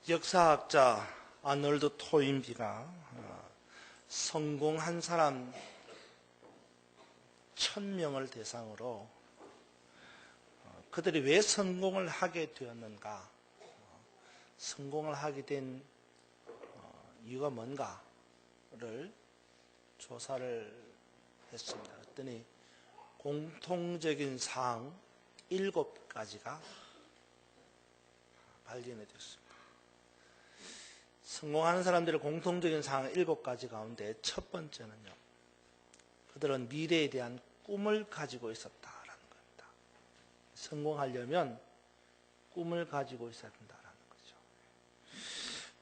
역사학자 아놀드 토인비가 성공한 사람 1000명을 대상으로 그들이 왜 성공을 하게 되었는가, 성공을 하게 된 이유가 뭔가를 조사를 했습니다. 그랬더니 공통적인 사항 7가지가 발견이 됐습니다. 성공하는 사람들의 공통적인 사항 7가지 가운데 첫 번째는요, 그들은 미래에 대한 꿈을 가지고 있었다라는 겁니다. 성공하려면 꿈을 가지고 있어야 된다라는 거죠.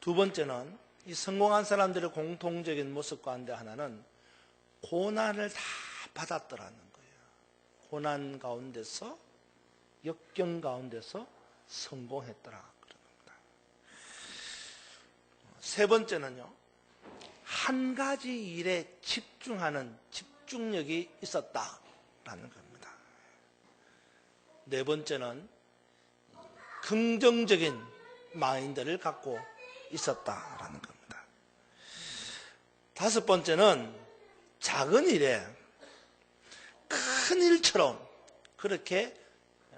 두 번째는 이 성공한 사람들의 공통적인 모습 가운데 하나는 고난을 다 받았더라는 거예요. 고난 가운데서, 역경 가운데서 성공했더라. 세 번째는요, 한 가지 일에 집중하는 집중력이 있었다라는 겁니다. 네 번째는 긍정적인 마인드를 갖고 있었다라는 겁니다. 다섯 번째는 작은 일에 큰 일처럼 그렇게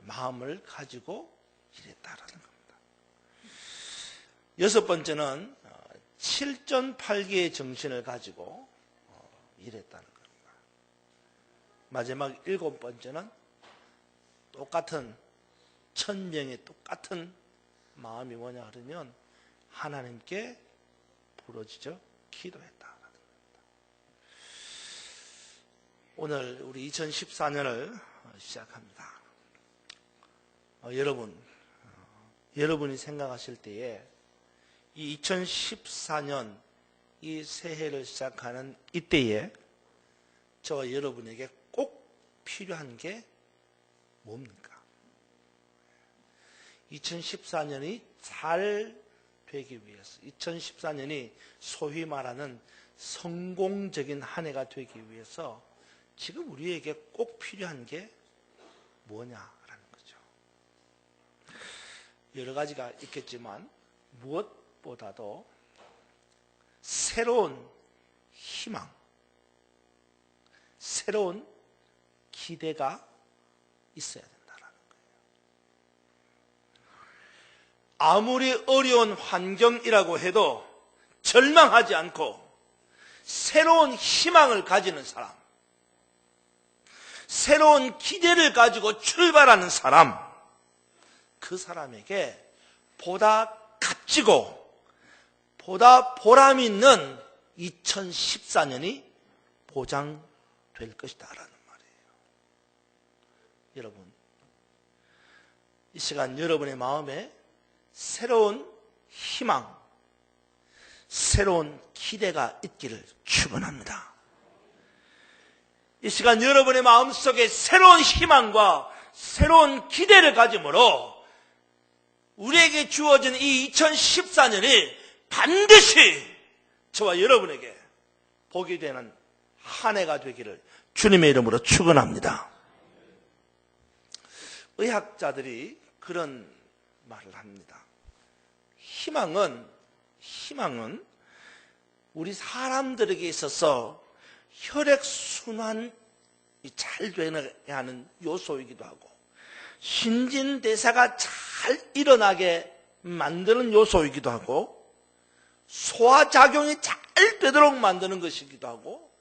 마음을 가지고 일했다라는 겁니다. 여섯 번째는 7전8기의 정신을 가지고 일했다는 겁니다. 마지막 7번째는 똑같은 1000명의 똑같은 마음이 뭐냐 그러면 하나님께 부르짖어 기도했다는 겁니다. 오늘 우리 2014년을 시작합니다. 여러분이 생각하실 때에 이 2014년 이 새해를 시작하는 이때에 저와 여러분에게 꼭 필요한 게 뭡니까? 2014년이 잘 되기 위해서, 2014년이 소위 말하는 성공적인 한 해가 되기 위해서 지금 우리에게 꼭 필요한 게 뭐냐라는 거죠. 여러 가지가 있겠지만 무엇보다도 새로운 희망, 새로운 기대가 있어야 된다는 거예요. 아무리 어려운 환경이라고 해도 절망하지 않고 새로운 희망을 가지는 사람, 새로운 기대를 가지고 출발하는 사람, 그 사람에게 보다 값지고 보다 보람 있는 2014년이 보장될 것이다라는 말이에요. 여러분, 이 시간 여러분의 마음에 새로운 희망, 새로운 기대가 있기를 축원합니다. 이 시간 여러분의 마음속에 새로운 희망과 새로운 기대를 가짐으로 우리에게 주어진 이 2014년이 반드시 저와 여러분에게 복이 되는 한 해가 되기를 주님의 이름으로 축원합니다. 의학자들이 그런 말을 합니다. 희망은 우리 사람들에게 있어서 혈액순환이 잘 되어야 하는 요소이기도 하고 신진대사가 잘 일어나게 만드는 요소이기도 하고 소화작용이 잘 되도록 만드는 것이기도 하고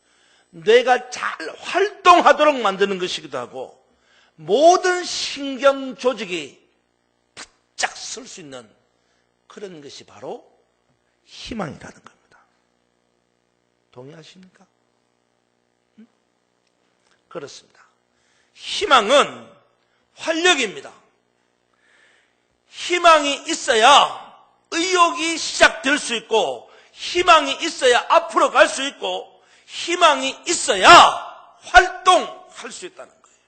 뇌가 잘 활동하도록 만드는 것이기도 하고 모든 신경조직이 바짝 설 수 있는 그런 것이 바로 희망이라는 겁니다. 동의하십니까? 그렇습니다. 희망은 활력입니다. 희망이 있어야 의욕이 시작될 수 있고 희망이 있어야 앞으로 갈 수 있고 희망이 있어야 활동할 수 있다는 거예요.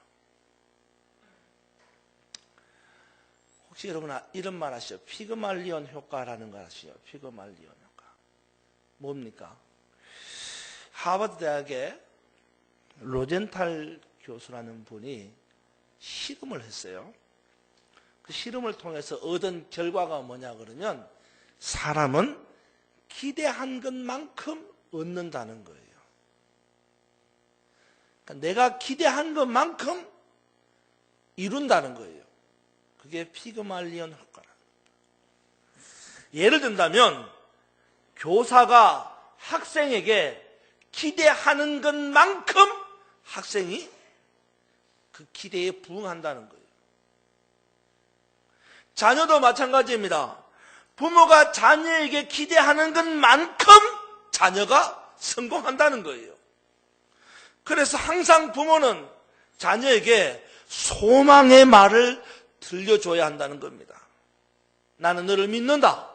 혹시 여러분 이런 말 아시죠? 피그말리온 효과라는 걸 아시죠? 피그말리온 효과. 뭡니까? 하버드 대학의 로젠탈 교수라는 분이 실험을 했어요. 그 실험을 통해서 얻은 결과가 뭐냐 그러면 사람은 기대한 것만큼 얻는다는 거예요. 그러니까 내가 기대한 것만큼 이룬다는 거예요. 그게 피그말리온 효과라는 거예요. 예를 든다면 교사가 학생에게 기대하는 것만큼 학생이 그 기대에 부응한다는 거예요. 자녀도 마찬가지입니다. 부모가 자녀에게 기대하는 것만큼 자녀가 성공한다는 거예요. 그래서 항상 부모는 자녀에게 소망의 말을 들려줘야 한다는 겁니다. 나는 너를 믿는다.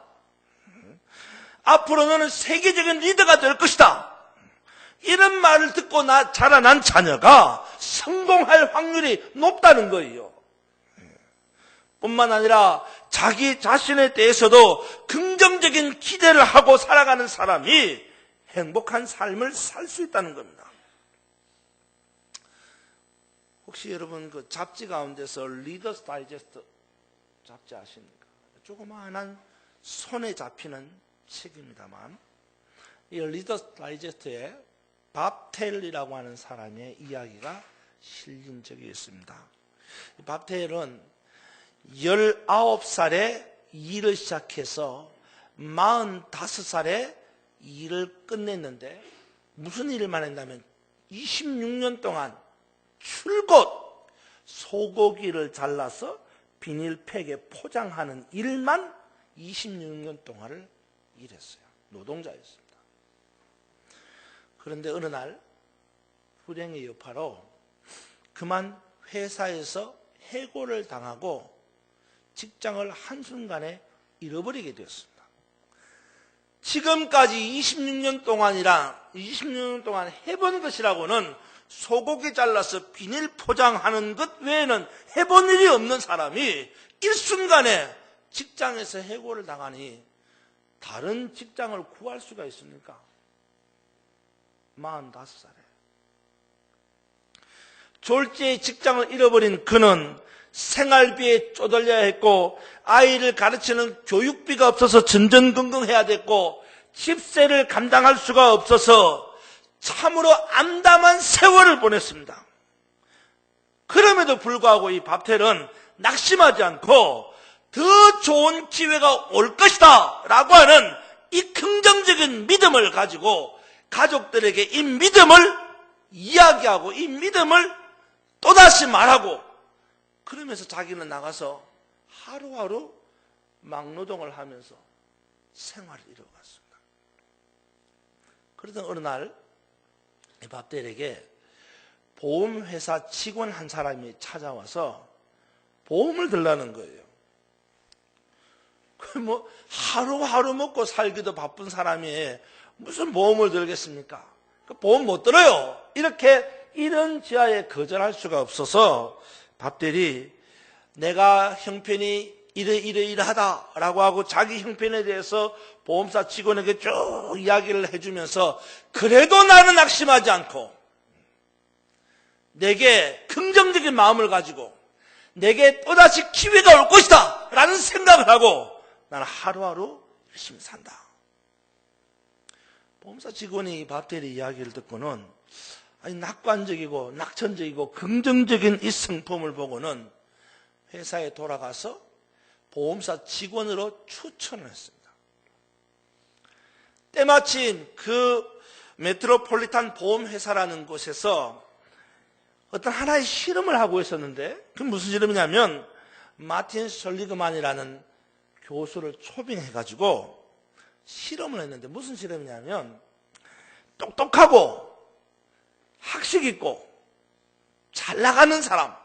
앞으로 너는 세계적인 리더가 될 것이다. 이런 말을 듣고 자라난 자녀가 성공할 확률이 높다는 거예요. 뿐만 아니라 자기 자신에 대해서도 긍정적인 기대를 하고 살아가는 사람이 행복한 삶을 살 수 있다는 겁니다. 혹시 여러분 그 잡지 가운데서 리더스 다이제스트 잡지 아십니까? 조그마한 손에 잡히는 책입니다만 이 리더스 다이제스트에 밥 테일이라고 하는 사람의 이야기가 실린 적이 있습니다. 밥 테일은 19살에 일을 시작해서 45살에 일을 끝냈는데 무슨 일만 했냐면 26년 동안 줄곧 소고기를 잘라서 비닐팩에 포장하는 일만 26년 동안을 일했어요. 노동자였습니다. 그런데 어느 날 불행의 여파로 그만 회사에서 해고를 당하고 직장을 한순간에 잃어버리게 되었습니다. 지금까지 26년 동안 해본 것이라고는 소고기 잘라서 비닐 포장하는 것 외에는 해본 일이 없는 사람이 일순간에 직장에서 해고를 당하니 다른 직장을 구할 수가 있습니까? 45살에. 졸지에 직장을 잃어버린 그는 생활비에 쪼들려야 했고 아이를 가르치는 교육비가 없어서 전전긍긍해야 됐고 집세를 감당할 수가 없어서 참으로 암담한 세월을 보냈습니다. 그럼에도 불구하고 이 밥텔은 낙심하지 않고 더 좋은 기회가 올 것이다 라고 하는 이 긍정적인 믿음을 가지고 가족들에게 이 믿음을 이야기하고 이 믿음을 또다시 말하고 그러면서 자기는 나가서 하루하루 막노동을 하면서 생활을 이뤄갔습니다. 그러던 어느 날 밥텔에게 보험회사 직원 한 사람이 찾아와서 보험을 들라는 거예요. 뭐 하루하루 먹고 살기도 바쁜 사람이 무슨 보험을 들겠습니까? 보험 못 들어요. 이런 지하에 거절할 수가 없어서 밥텔이 내가 형편이 이러이러하다라고 하고 자기 형편에 대해서 보험사 직원에게 쭉 이야기를 해주면서 그래도 나는 낙심하지 않고 내게 긍정적인 마음을 가지고 내게 또다시 기회가 올 것이다 라는 생각을 하고 나는 하루하루 열심히 산다. 보험사 직원이 밥텔의 이야기를 듣고는 낙관적이고 낙천적이고 긍정적인 이 성품을 보고는 회사에 돌아가서 보험사 직원으로 추천을 했습니다. 때마침 그 메트로폴리탄 보험회사라는 곳에서 어떤 하나의 실험을 하고 있었는데 그게 무슨 실험이냐면 마틴 설리그만이라는 교수를 초빙해가지고 실험을 했는데 무슨 실험이냐면 똑똑하고 학식 있고 잘 나가는 사람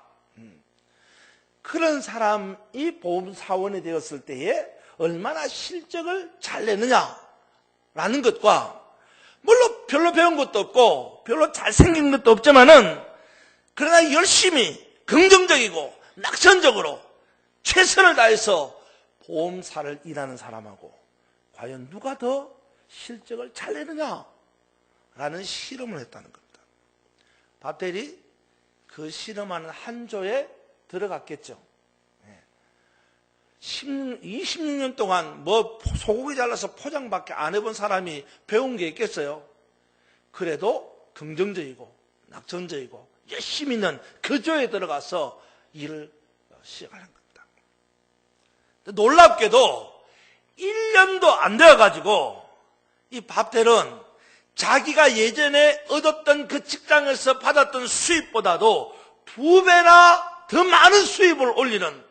그런 사람이 보험사원이 되었을 때에 얼마나 실적을 잘 내느냐라는 것과 물론 별로 배운 것도 없고 별로 잘생긴 것도 없지만은 그러나 열심히 긍정적이고 낙천적으로 최선을 다해서 보험사를 일하는 사람하고 과연 누가 더 실적을 잘 내느냐라는 실험을 했다는 겁니다. 밥텔이 그 실험하는 한 조에 들어갔겠죠. 26년 동안 뭐 소고기 잘라서 포장밖에 안 해본 사람이 배운 게 있겠어요? 그래도 긍정적이고 낙천적이고 열심히 있는 그 조에 들어가서 일을 시작하는 겁니다. 놀랍게도 1년도 안 되어가지고 이 밥텔은 자기가 예전에 얻었던 그 직장에서 받았던 수입보다도 2배나 더 많은 수입을 올리는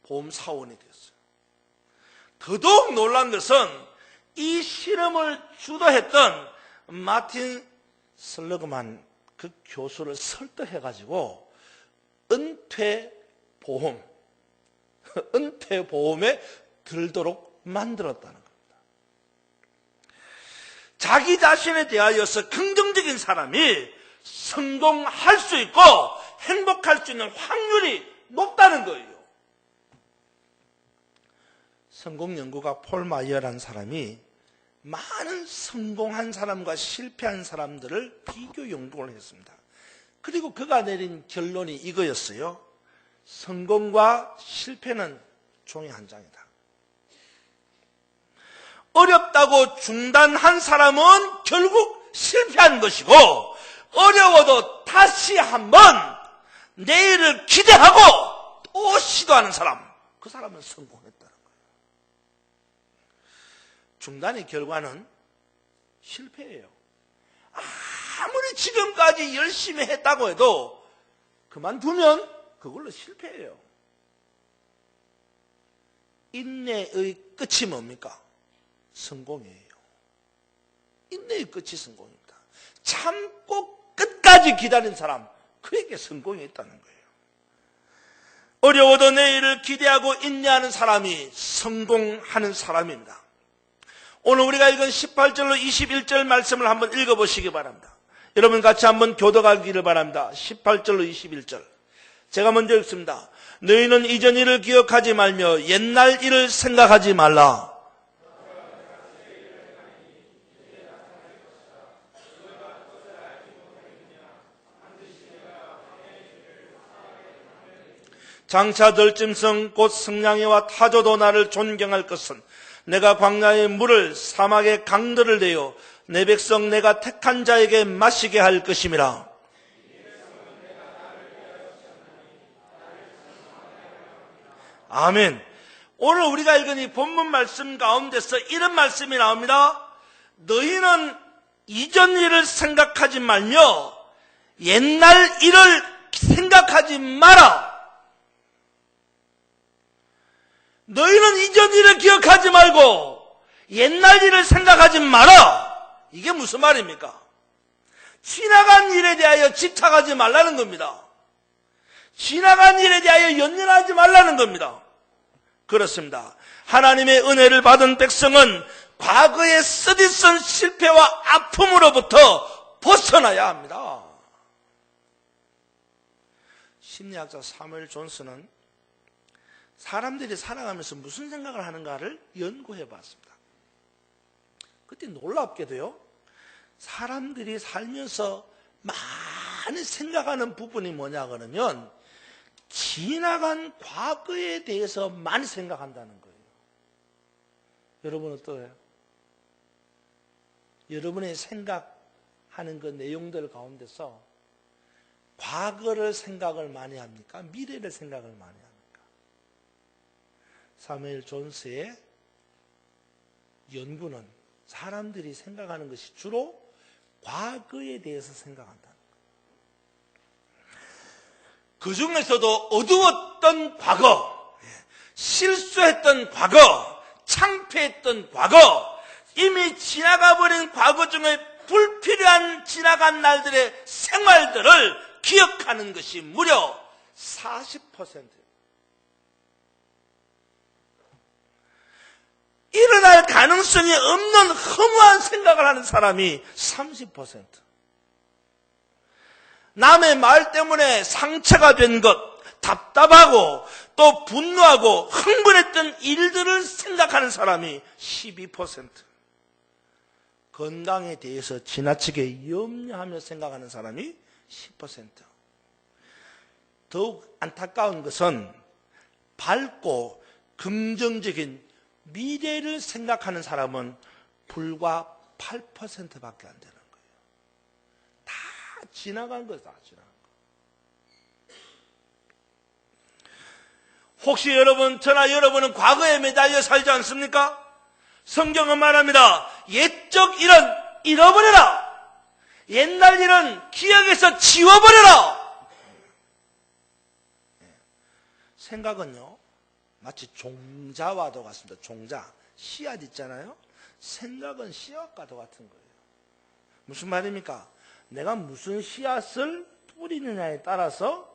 보험사원이 됐어요. 더더욱 놀란 것은 이 실험을 주도했던 마틴 슬러그만 그 교수를 설득해가지고 은퇴보험에 들도록 만들었다는 겁니다. 자기 자신에 대하여서 긍정적인 사람이 성공할 수 있고 행복할 수 있는 확률이 높다는 거예요. 성공 연구가 폴 마이어라는 사람이 많은 성공한 사람과 실패한 사람들을 비교 연구를 했습니다. 그리고 그가 내린 결론이 이거였어요. 성공과 실패는 종이 한 장이다. 어렵다고 중단한 사람은 결국 실패한 것이고, 어려워도 다시 한번 내일을 기대하고 또 시도하는 사람, 그 사람은 성공했다는 거예요. 중단의 결과는 실패예요. 아무리 지금까지 열심히 했다고 해도 그만두면 그걸로 실패예요. 인내의 끝이 뭡니까? 성공이에요. 인내의 끝이 성공입니다. 참고 끝까지 기다린 사람, 그에게 성공이 있다는 거예요. 어려워도 내일을 기대하고 인내하는 사람이 성공하는 사람입니다. 오늘 우리가 읽은 18절로 21절 말씀을 한번 읽어보시기 바랍니다. 여러분 같이 한번 교독하기를 바랍니다. 18절로 21절. 제가 먼저 읽습니다. 너희는 이전 일을 기억하지 말며 옛날 일을 생각하지 말라. 장차 들짐승 곧 승냥이와 타조도 나를 존경할 것은 내가 광야의 물을 사막의 강들을 내어 내 백성 내가 택한 자에게 마시게 할 것임이라. 아멘. 오늘 우리가 읽은 이 본문 말씀 가운데서 이런 말씀이 나옵니다. 너희는 이전 일을 생각하지 말며 옛날 일을 생각하지 마라. 너희는 이전 일을 기억하지 말고 옛날 일을 생각하지 마라. 이게 무슨 말입니까? 지나간 일에 대하여 집착하지 말라는 겁니다. 지나간 일에 대하여 연연하지 말라는 겁니다. 그렇습니다. 하나님의 은혜를 받은 백성은 과거의 쓰디쓴 실패와 아픔으로부터 벗어나야 합니다. 심리학자 사무엘 존슨은 사람들이 살아가면서 무슨 생각을 하는가를 연구해 봤습니다. 그때 놀랍게도요, 사람들이 살면서 많이 생각하는 부분이 뭐냐 그러면 지나간 과거에 대해서 많이 생각한다는 거예요. 여러분 어떠해요? 여러분의 생각하는 그 내용들 가운데서 과거를 생각을 많이 합니까? 미래를 생각을 많이 합니까? 사무엘 존스의 연구는 사람들이 생각하는 것이 주로 과거에 대해서 생각한다는 거예요. 그 중에서도 어두웠던 과거, 실수했던 과거, 창피했던 과거, 이미 지나가버린 과거 중에 불필요한 지나간 날들의 생활들을 기억하는 것이 무려 40%. 일어날 가능성이 없는 허무한 생각을 하는 사람이 30%. 남의 말 때문에 상처가 된 것, 답답하고 또 분노하고 흥분했던 일들을 생각하는 사람이 12%. 건강에 대해서 지나치게 염려하며 생각하는 사람이 10%. 더욱 안타까운 것은 밝고 긍정적인 미래를 생각하는 사람은 불과 8%밖에 안 되는 거예요. 다 지나간 거다, 지나간 거. 혹시 여러분, 저나 여러분은 과거에 매달려 살지 않습니까? 성경은 말합니다. 옛적 일은 잃어버려라. 옛날 일은 기억에서 지워버려라. 생각은요, 마치 종자와도 같습니다. 종자, 씨앗 있잖아요. 생각은 씨앗과도 같은 거예요. 무슨 말입니까? 내가 무슨 씨앗을 뿌리느냐에 따라서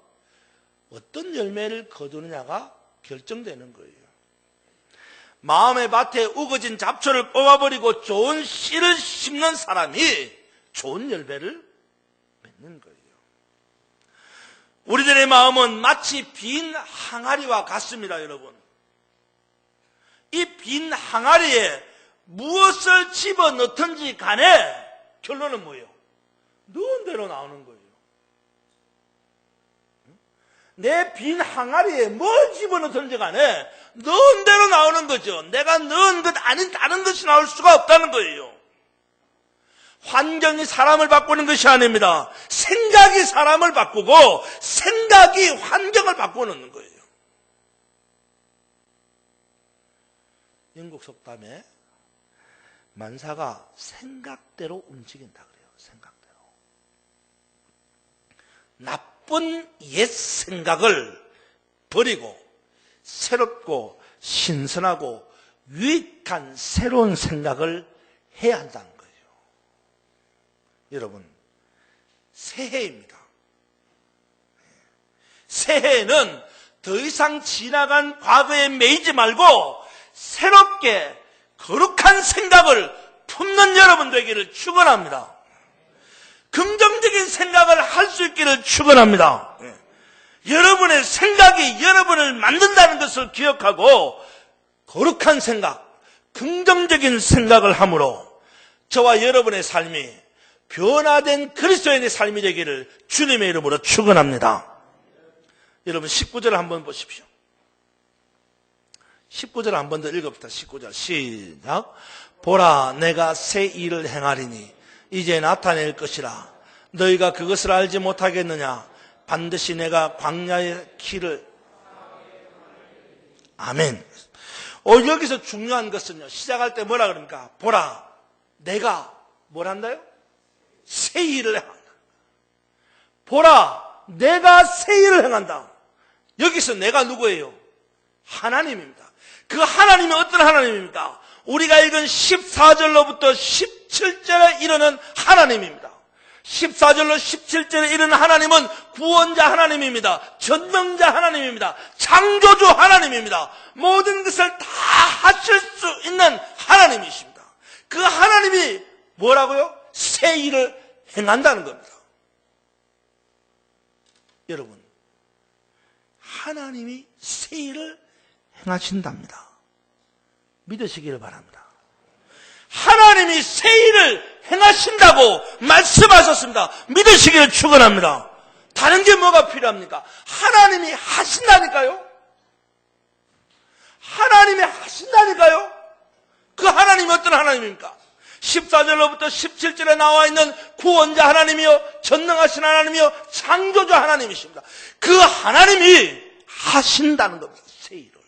어떤 열매를 거두느냐가 결정되는 거예요. 마음의 밭에 우거진 잡초를 뽑아버리고 좋은 씨를 심는 사람이 좋은 열매를 맺는 거예요. 우리들의 마음은 마치 빈 항아리와 같습니다, 여러분. 이 빈 항아리에 무엇을 집어넣든지 간에 결론은 뭐예요? 넣은 대로 나오는 거예요. 내 빈 항아리에 뭘 집어넣든지 간에 넣은 대로 나오는 거죠. 내가 넣은 것 아닌 다른 것이 나올 수가 없다는 거예요. 환경이 사람을 바꾸는 것이 아닙니다. 생각이 사람을 바꾸고 생각이 환경을 바꾸는 거예요. 영국 속담에 만사가 생각대로 움직인다 그래요. 생각대로. 나쁜 옛 생각을 버리고 새롭고 신선하고 유익한 새로운 생각을 해야 한다는 거예요. 여러분, 새해입니다. 새해에는 더 이상 지나간 과거에 매이지 말고 새롭게 거룩한 생각을 품는 여러분 되기를 축원합니다. 긍정적인 생각을 할 수 있기를 축원합니다. 여러분의 생각이 여러분을 만든다는 것을 기억하고 거룩한 생각, 긍정적인 생각을 함으로 저와 여러분의 삶이 변화된 그리스도인의 삶이 되기를 주님의 이름으로 축원합니다. 여러분 19절 한번 보십시오. 19절 한 번 더 읽어봅시다. 19절 시작. 보라, 내가 새 일을 행하리니 이제 나타낼 것이라. 너희가 그것을 알지 못하겠느냐? 반드시 내가 광야의 길을. 아멘. 여기서 중요한 것은요, 시작할 때 뭐라 그럽니까? 보라, 내가 뭘 한다요? 새 일을 행한다. 보라, 내가 새 일을 행한다. 여기서 내가 누구예요? 하나님입니다. 그 하나님이 어떤 하나님입니까? 우리가 읽은 14절로부터 17절에 이르는 하나님입니다. 14절로 17절에 이르는 하나님은 구원자 하나님입니다. 전능자 하나님입니다. 창조주 하나님입니다. 모든 것을 다 하실 수 있는 하나님이십니다. 그 하나님이 뭐라고요? 새 일을 행한다는 겁니다. 여러분, 하나님이 새 일을 행하신답니다. 믿으시기를 바랍니다. 하나님이 새 일을 행하신다고 말씀하셨습니다. 믿으시기를 축원합니다. 다른 게 뭐가 필요합니까? 하나님이 하신다니까요. 하나님이 하신다니까요. 그 하나님이 어떤 하나님입니까? 14절로부터 17절에 나와 있는 구원자 하나님이요, 전능하신 하나님이요, 창조주 하나님이십니다. 그 하나님이 하신다는 겁니다. 새 일을.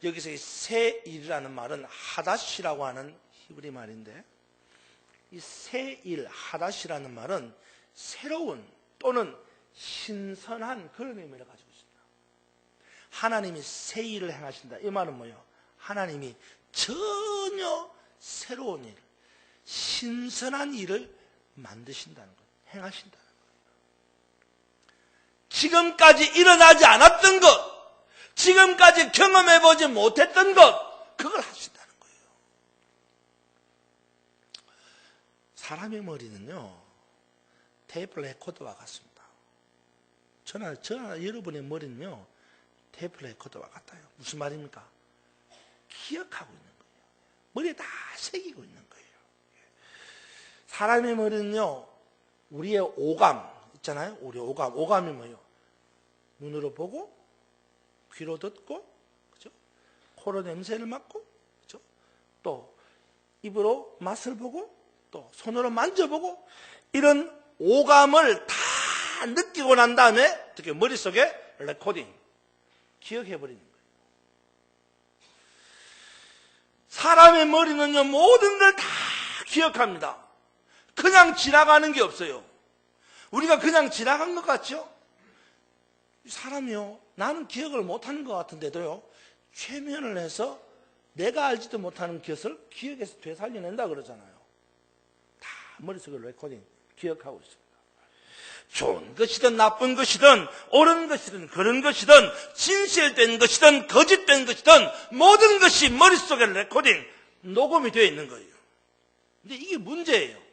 여기서 이 새 일이라는 말은 하다시라고 하는 히브리 말인데, 이 새 일, 하다시라는 말은 새로운 또는 신선한 그런 의미를 가지고 있습니다. 하나님이 새 일을 행하신다. 이 말은 뭐예요? 하나님이 전혀 새로운 일, 신선한 일을 만드신다는 것, 행하신다는 거예요. 지금까지 일어나지 않았던 것, 지금까지 경험해보지 못했던 것, 그걸 하신다는 거예요. 사람의 머리는요, 테이프 레코더와 같습니다. 저나 여러분의 머리는요, 테이프 레코더와 같아요. 무슨 말입니까? 기억하고 있는 거예요. 머리에 다 새기고 있는 거예요. 사람의 머리는요, 우리의 오감 있잖아요. 우리 오감이 뭐예요? 눈으로 보고, 귀로 듣고, 코로 냄새를 맡고, 그렇죠? 또 입으로 맛을 보고, 또 손으로 만져보고, 이런 오감을 다 느끼고 난 다음에 어떻게 머릿속에 레코딩, 기억해버리는 거예요. 사람의 머리는요, 모든 걸 다 기억합니다. 그냥 지나가는 게 없어요. 우리가 그냥 지나간 것 같죠? 사람이요, 나는 기억을 못하는 것 같은데도요, 최면을 해서 내가 알지도 못하는 것을 기억에서 되살려낸다 그러잖아요. 다 머릿속에 레코딩, 기억하고 있습니다. 좋은 것이든 나쁜 것이든 옳은 것이든 그런 것이든 진실된 것이든 거짓된 것이든 모든 것이 머릿속에 레코딩, 녹음이 되어 있는 거예요. 근데 이게 문제예요.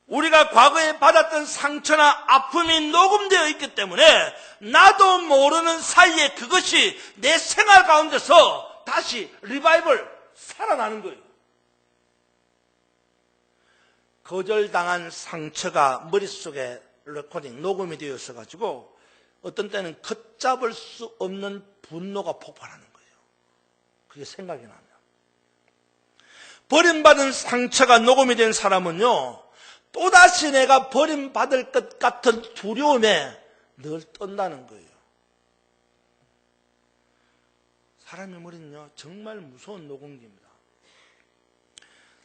우리가 과거에 받았던 상처나 아픔이 녹음되어 있기 때문에 나도 모르는 사이에 그것이 내 생활 가운데서 다시 리바이벌, 살아나는 거예요. 거절당한 상처가 머릿속에 레코딩, 녹음이 되어 있어가지고 어떤 때는 걷잡을 수 없는 분노가 폭발하는 거예요. 그게 생각이 나면. 버림받은 상처가 녹음이 된 사람은요, 또다시 내가 버림받을 것 같은 두려움에 늘 떤다는 거예요. 사람의 머리는요, 정말 무서운 녹음기입니다.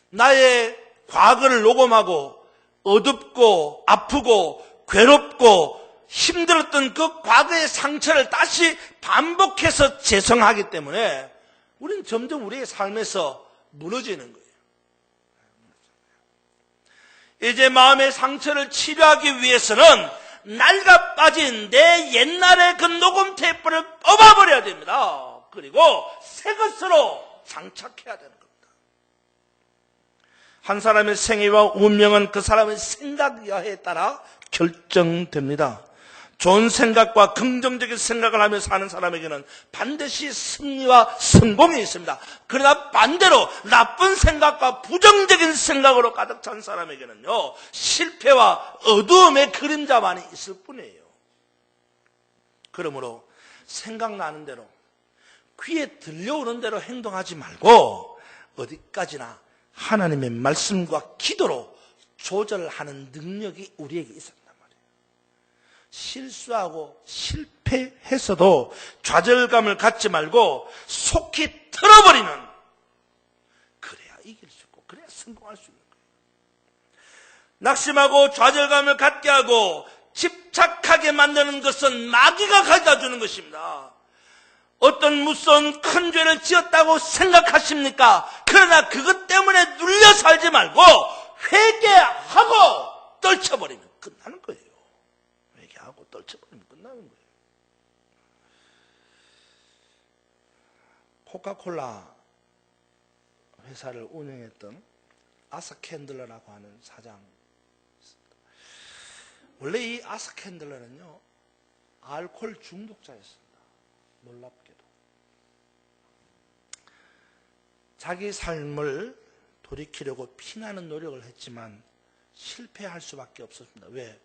나의 과거를 녹음하고 어둡고 아프고 괴롭고 힘들었던 그 과거의 상처를 다시 반복해서 재생하기 때문에 우리는 점점 우리의 삶에서 무너지는 거예요. 이제 마음의 상처를 치료하기 위해서는 낡아 빠진 내 옛날의 그 녹음 테이프를 뽑아버려야 됩니다. 그리고 새 것으로 장착해야 되는 겁니다. 한 사람의 생애와 운명은 그 사람의 생각에 따라 결정됩니다. 좋은 생각과 긍정적인 생각을 하며 사는 사람에게는 반드시 승리와 성공이 있습니다. 그러나 반대로 나쁜 생각과 부정적인 생각으로 가득 찬 사람에게는요, 실패와 어두움의 그림자만이 있을 뿐이에요. 그러므로 생각나는 대로, 귀에 들려오는 대로 행동하지 말고 어디까지나 하나님의 말씀과 기도로 조절하는 능력이 우리에게 있습니다. 실수하고 실패해서도 좌절감을 갖지 말고 속히 틀어버리는, 그래야 이길 수 있고 그래야 성공할 수 있는 거예요. 낙심하고 좌절감을 갖게 하고 집착하게 만드는 것은 마귀가 가져다 주는 것입니다. 어떤 무서운 큰 죄를 지었다고 생각하십니까? 그러나 그것 때문에 눌려 살지 말고 회개하고 떨쳐버리면 끝나는 거예요. 회개하고 떨쳐버리면 끝나는 거예요. 코카콜라 회사를 운영했던 아서 캔들러라고 하는 사장. 원래 이 아서 캔들러는요, 알코올 중독자였습니다. 놀랍게도. 자기 삶을 돌이키려고 피나는 노력을 했지만 실패할 수밖에 없었습니다. 왜?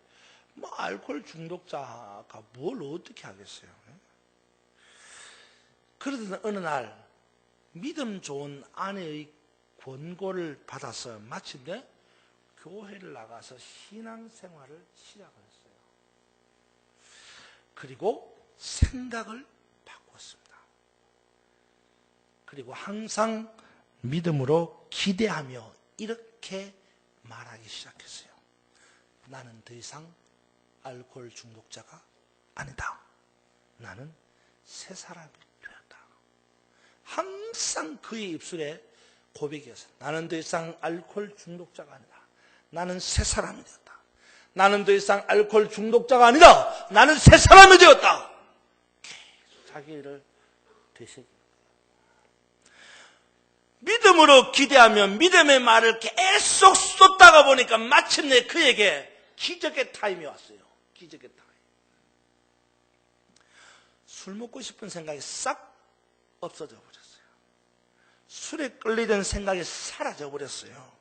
알코올 중독자가 뭘 어떻게 하겠어요? 그러던 어느 날 믿음 좋은 아내의 권고를 받아서 마침내 교회를 나가서 신앙생활을 시작했어요. 그리고 생각을 바꿨습니다. 그리고 항상 믿음으로 기대하며 이렇게 말하기 시작했어요. 나는 더 이상 알코올 중독자가 아니다. 나는 새 사람이 되었다. 항상 그의 입술에 고백이었어요. 나는 더 이상 알코올 중독자가 아니다. 나는 새 사람이 되었다. 나는 더 이상 알코올 중독자가 아니다. 나는 새 사람이 되었다. 계속 자기를 되새깁니다. 믿음으로 기대하며 믿음의 말을 계속 쏟다가 보니까 마침내 그에게 기적의 타임이 왔어요. 기적의 타임. 술 먹고 싶은 생각이 싹 없어져 버렸어요. 술에 끌리던 생각이 사라져 버렸어요.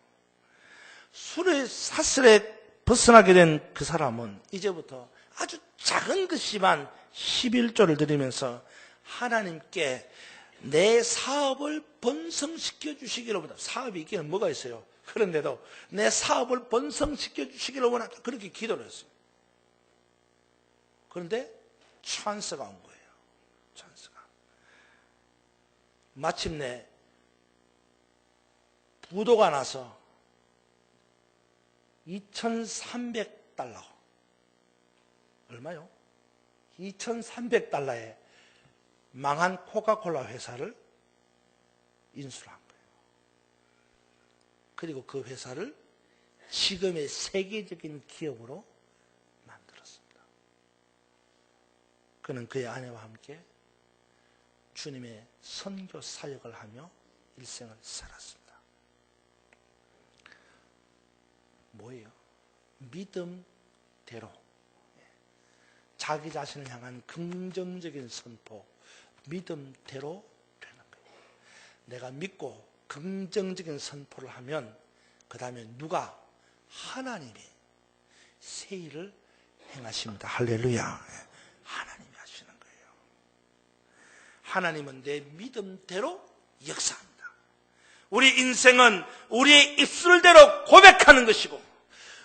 술의 사슬에 벗어나게 된 그 사람은 이제부터 아주 작은 것이지만 11조를 드리면서 하나님께 내 사업을 번성시켜 주시기를 원한다. 사업이 있기는 뭐가 있어요? 그런데도 내 사업을 번성시켜 주시기를 원한다. 그렇게 기도를 했어요. 그런데 찬스가 온 거예요. 찬스가. 마침내 부도가 나서 2,300달러. 얼마요? 2,300달러에 망한 코카콜라 회사를 인수를 한 거예요. 그리고 그 회사를 지금의 세계적인 기업으로 만들었습니다. 그는 그의 아내와 함께 주님의 선교 사역을 하며 일생을 살았습니다. 뭐예요? 믿음대로 자기 자신을 향한 긍정적인 선포, 믿음대로 되는 거예요. 내가 믿고 긍정적인 선포를 하면 그 다음에 누가? 하나님이 새 일을 행하십니다. 할렐루야. 하나님이 하시는 거예요. 하나님은 내 믿음대로 역사합니다. 우리 인생은 우리의 입술대로 고백하는 것이고,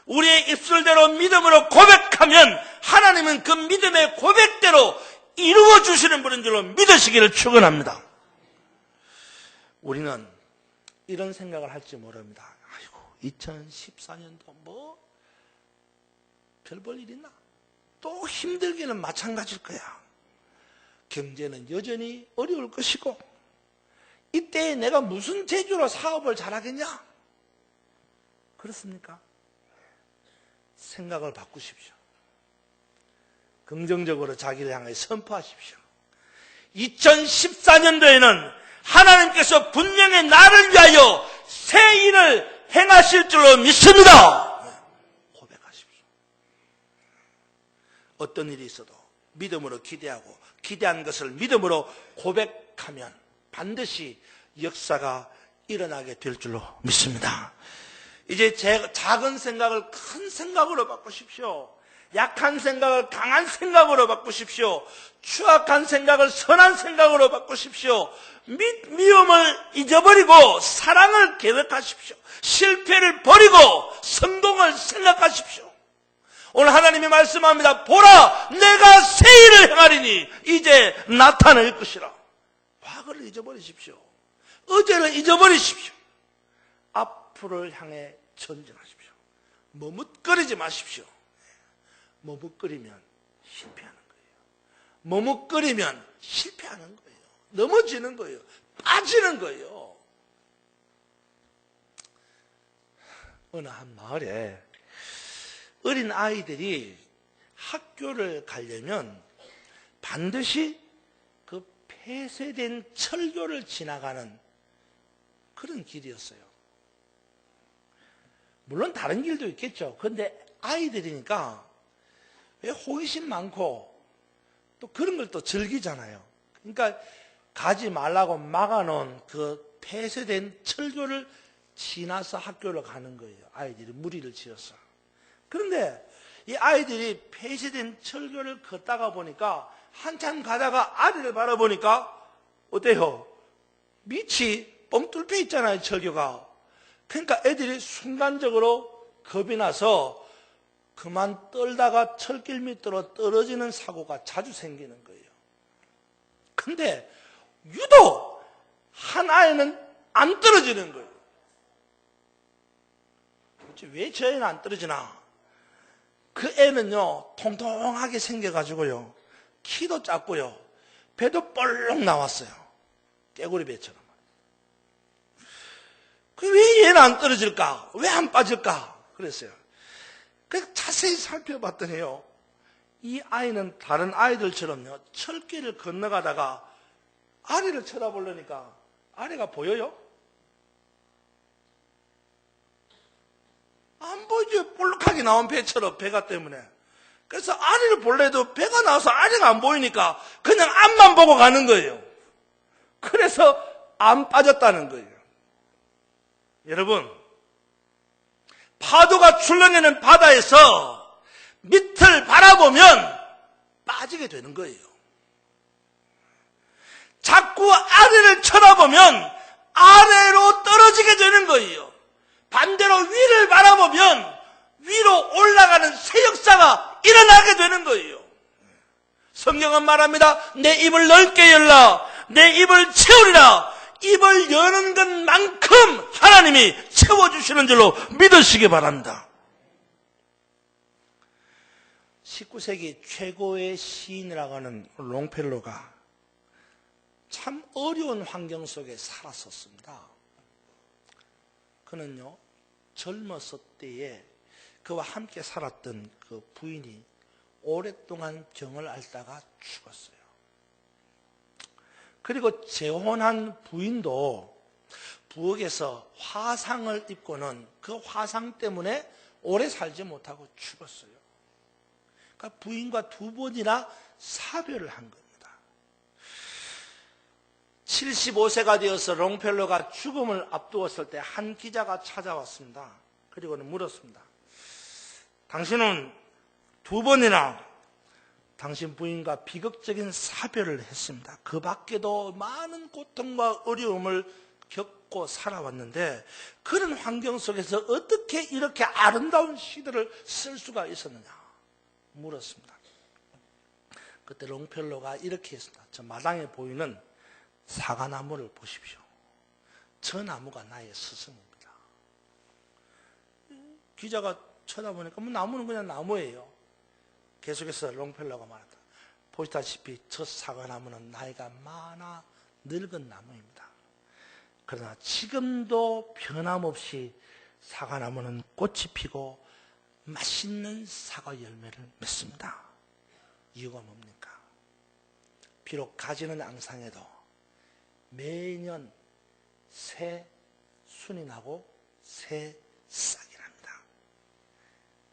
우리의 입술대로 믿음으로 고백하면 하나님은 그 믿음의 고백대로 이루어주시는 분인 줄로 믿으시기를 축원합니다. 우리는 이런 생각을 할지 모릅니다. 아이고 2014년도 뭐 별 볼 일 있나? 또 힘들기는 마찬가지일 거야. 경제는 여전히 어려울 것이고, 이때 내가 무슨 재주로 사업을 잘하겠냐? 그렇습니까? 생각을 바꾸십시오. 긍정적으로 자기를 향해 선포하십시오. 2014년도에는 하나님께서 분명히 나를 위하여 새 일을 행하실 줄로 믿습니다. 고백하십시오. 어떤 일이 있어도 믿음으로 기대하고, 기대한 것을 믿음으로 고백하면 반드시 역사가 일어나게 될 줄로 믿습니다. 이제 작은 생각을 큰 생각으로 바꾸십시오. 약한 생각을 강한 생각으로 바꾸십시오. 추악한 생각을 선한 생각으로 바꾸십시오. 미움을 잊어버리고 사랑을 계획하십시오. 실패를 버리고 성공을 생각하십시오. 오늘 하나님이 말씀합니다. 보라, 내가 새 일을 행하리니 이제 나타낼 것이라. 과거를 잊어버리십시오. 어제를 잊어버리십시오. 앞으로를 향해 전진하십시오. 머뭇거리지 마십시오. 머뭇거리면 실패하는 거예요. 머뭇거리면 실패하는 거예요. 넘어지는 거예요. 빠지는 거예요. 어느 한 마을에 어린 아이들이 학교를 가려면 반드시 그 폐쇄된 철교를 지나가는 그런 길이었어요. 물론 다른 길도 있겠죠. 그런데 아이들이니까 왜 호기심 많고 또 그런 걸 또 즐기잖아요. 그러니까 가지 말라고 막아놓은 그 폐쇄된 철교를 지나서 학교를 가는 거예요. 아이들이 무리를 지어서. 그런데 이 아이들이 폐쇄된 철교를 걷다가 보니까 한참 가다가 아래를 바라보니까 어때요? 밑이 뻥 뚫려 있잖아요, 철교가. 그러니까 애들이 순간적으로 겁이 나서 그만 떨다가 철길 밑으로 떨어지는 사고가 자주 생기는 거예요. 근데 유독 한 아이는 안 떨어지는 거예요. 왜 저 애는 안 떨어지나? 그 애는요, 통통하게 생겨가지고요, 키도 작고요, 배도 볼록 나왔어요. 깨구리 배처럼. 왜 얘는 안 떨어질까? 왜 안 빠질까? 그랬어요. 그래서 자세히 살펴봤더니요, 이 아이는 다른 아이들처럼요, 철길을 건너가다가 아래를 쳐다보려니까 아래가 보여요? 안 보이죠. 볼록하게 나온 배처럼, 배가 때문에. 그래서 아래를 볼래도 배가 나와서 아래가 안 보이니까 그냥 앞만 보고 가는 거예요. 그래서 안 빠졌다는 거예요. 여러분, 파도가 출렁이는 바다에서 밑을 바라보면 빠지게 되는 거예요. 자꾸 아래를 쳐다보면 아래로 떨어지게 되는 거예요. 반대로 위를 바라보면 위로 올라가는 새 역사가 일어나게 되는 거예요. 성경은 말합니다. 내 입을 넓게 열라. 내 입을 채우리라. 입을 여는 것만큼 하나님이 채워주시는 줄로 믿으시기 바랍니다. 19세기 최고의 시인이라고 하는 롱펠로가 참 어려운 환경 속에 살았었습니다. 그는요, 젊었을 때에 그와 함께 살았던 그 부인이 오랫동안 병을 앓다가 죽었어요. 그리고 재혼한 부인도 부엌에서 화상을 입고는 그 화상 때문에 오래 살지 못하고 죽었어요. 그러니까 부인과 두 번이나 사별을 한 겁니다. 75세가 되어서 롱펠로가 죽음을 앞두었을 때 한 기자가 찾아왔습니다. 그리고는 물었습니다. 당신은 두 번이나 당신 부인과 비극적인 사별을 했습니다. 그 밖에도 많은 고통과 어려움을 겪고 살아왔는데 그런 환경 속에서 어떻게 이렇게 아름다운 시들을 쓸 수가 있었느냐 물었습니다. 그때 롱펠로가 이렇게 했습니다. 저 마당에 보이는 사과나무를 보십시오. 저 나무가 나의 스승입니다. 기자가 쳐다보니까 뭐 나무는 그냥 나무예요. 계속해서 롱펠로가 말했다. 보시다시피 저 사과나무는 나이가 많아 늙은 나무입니다. 그러나 지금도 변함없이 사과나무는 꽃이 피고 맛있는 사과 열매를 맺습니다. 이유가 뭡니까? 비록 가지는 앙상해도 매년 새 순이 나고 새 싹이 납니다.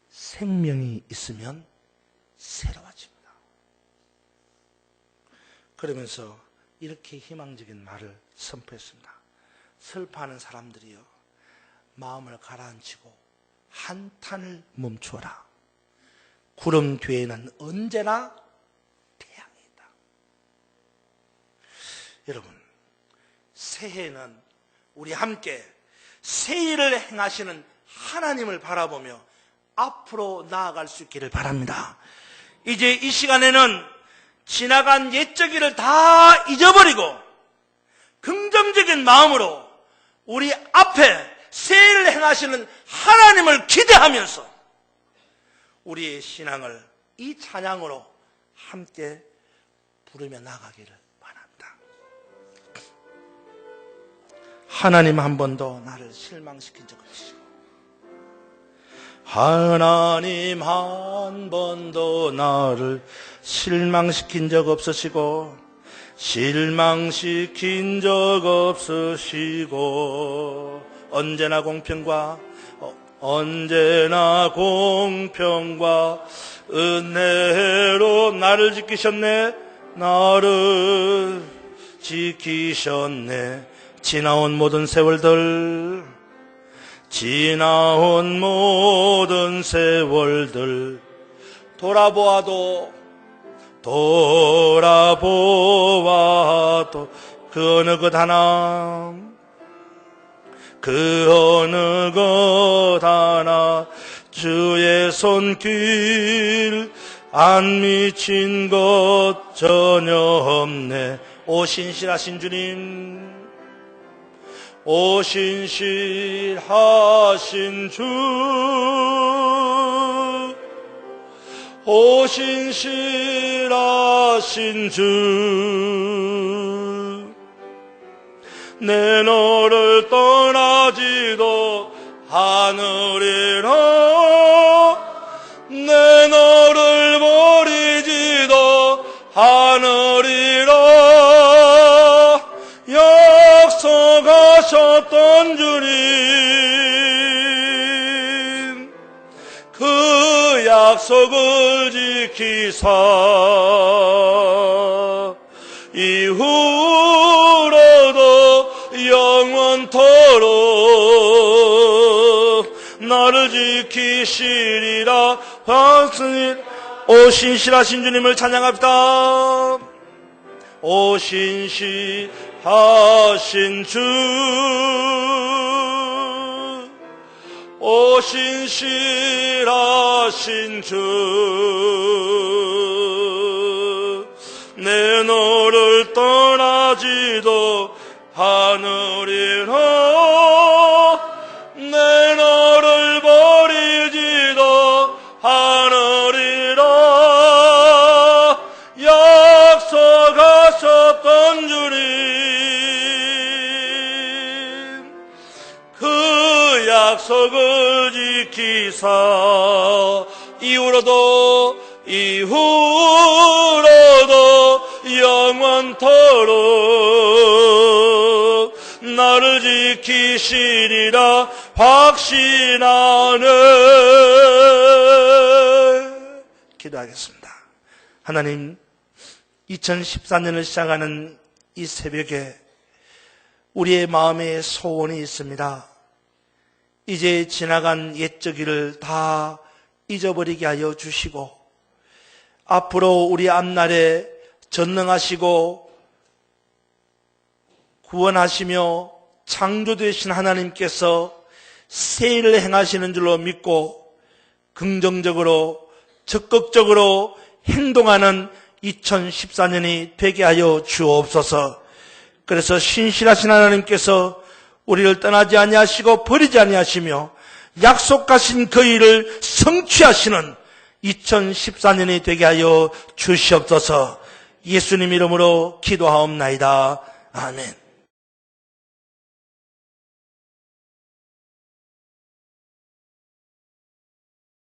생명이 있으면 새로워집니다. 그러면서 이렇게 희망적인 말을 선포했습니다. 슬퍼하는 사람들이여 마음을 가라앉히고 한탄을 멈추어라. 구름 뒤에는 언제나 태양이 있다. 여러분, 새해는 우리 함께 새 일을 행하시는 하나님을 바라보며 앞으로 나아갈 수 있기를 바랍니다. 이제 이 시간에는 지나간 옛적 일을 다 잊어버리고 긍정적인 마음으로 우리 앞에 새 일을 행하시는 하나님을 기대하면서 우리의 신앙을 이 찬양으로 함께 부르며 나가기를 바랍니다. 하나님 한 번도 나를 실망시킨 적 없으시고 하나님 한 번도 나를 실망시킨 적 없으시고 실망시킨 적 없으시고 언제나 공평과 은혜로 나를 지키셨네. 나를 지키셨네. 지나온 모든 세월들 돌아보아도 그 어느 것 하나 주의 손길 안 미친 것 전혀 없네. 오 신실하신 주님, 오 신실하신 주, 오 신실하신 주, 내 너를 떠나지도 않으리라. 내 너를 버리지도 않으리라. 약속하셨던 주님, 그 약속을 지키사 이후로도 영원토록 나를 지키시리라. 오 신실하신 주님을 찬양합니다. 오 신실하신 주, 오 신실하신 주, 내 너를 떠나지도 않으리라, 내 너를 버리지도 않으리라. 약속하셨던 주님, 그 약속을 지키사 이후로도 영원토록 나를 지키시리라 확신하네. 기도하겠습니다. 하나님, 2014년을 시작하는 이 새벽에 우리의 마음에 소원이 있습니다. 이제 지나간 옛적일을 다 잊어버리게 하여 주시고, 앞으로 우리 앞날에 전능하시고 구원하시며 창조되신 하나님께서 새 일을 행하시는 줄로 믿고 긍정적으로 적극적으로 행동하는 2014년이 되게 하여 주옵소서. 그래서 신실하신 하나님께서 우리를 떠나지 아니하시고 버리지 아니하시며 약속하신 그 일을 성취하시는 2014년이 되게 하여 주시옵소서. 예수님 이름으로 기도하옵나이다. 아멘.